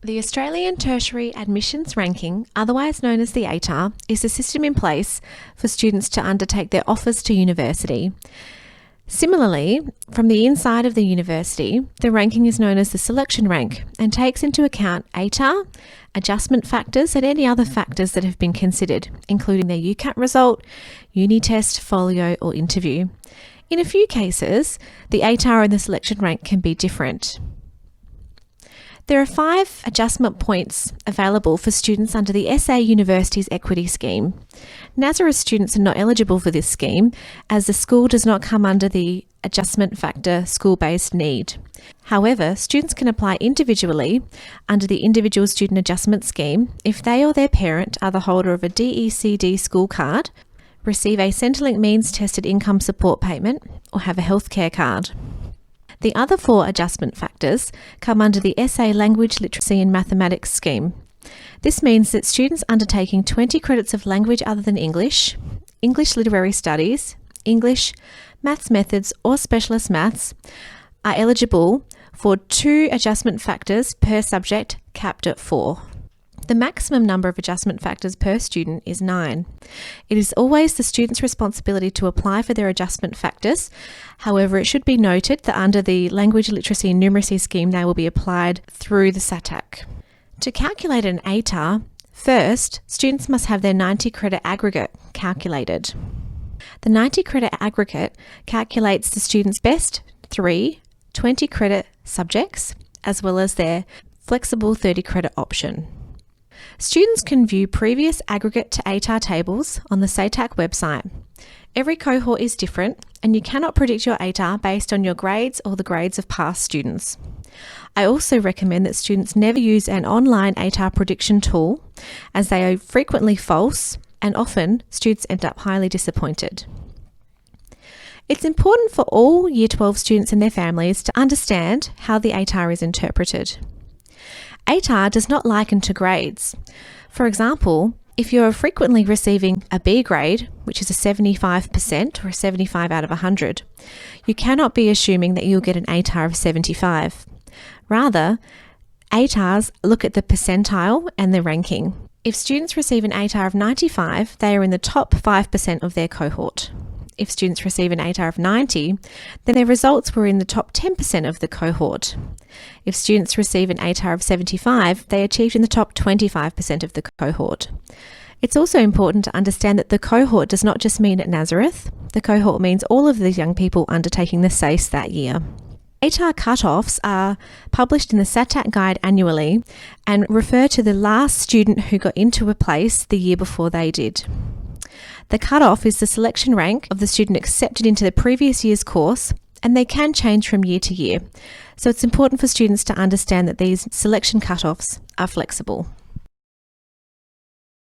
The Australian Tertiary Admissions Ranking, otherwise known as the ATAR, is a system in place for students to undertake their offers to university. Similarly, from the inside of the university, the ranking is known as the selection rank and takes into account ATAR, adjustment factors and any other factors that have been considered, including their UCAT result, uni test, folio or interview. In a few cases, the ATAR and the selection rank can be different. There are 5 adjustment points available for students under the SA University's Equity Scheme. Nazareth students are not eligible for this scheme as the school does not come under the adjustment factor school-based need. However, students can apply individually under the Individual Student Adjustment Scheme if they or their parent are the holder of a DECD school card, receive a Centrelink means tested income support payment, or have a healthcare card. The other 4 adjustment factors come under the SA Language Literacy and Mathematics Scheme. This means that students undertaking 20 credits of language other than English, English Literary Studies, English, Maths Methods or Specialist Maths are eligible for 2 adjustment factors per subject, capped at 4. The maximum number of adjustment factors per student is 9. It is always the student's responsibility to apply for their adjustment factors. However, it should be noted that under the Language Literacy and Numeracy Scheme, they will be applied through the SATAC. To calculate an ATAR, first, students must have their 90 credit aggregate calculated. The 90 credit aggregate calculates the student's best 3 20 credit subjects, as well as their flexible 30 credit option. Students can view previous aggregate to ATAR tables on the SATAC website. Every cohort is different and you cannot predict your ATAR based on your grades or the grades of past students. I also recommend that students never use an online ATAR prediction tool as they are frequently false and often students end up highly disappointed. It's important for all Year 12 students and their families to understand how the ATAR is interpreted. ATAR does not liken to grades. For example, if you're frequently receiving a B grade, which is a 75% or a 75 out of 100, you cannot be assuming that you'll get an ATAR of 75. Rather, ATARs look at the percentile and the ranking. If students receive an ATAR of 95, they are in the top 5% of their cohort. If students receive an ATAR of 90, then their results were in the top 10% of the cohort. If students receive an ATAR of 75, they achieved in the top 25% of the cohort. It's also important to understand that the cohort does not just mean at Nazareth. The cohort means all of the young people undertaking the SACE that year. ATAR cutoffs are published in the SATAC guide annually and refer to the last student who got into a place the year before they did. The cutoff is the selection rank of the student accepted into the previous year's course, and they can change from year to year. So it's important for students to understand that these selection cutoffs are flexible.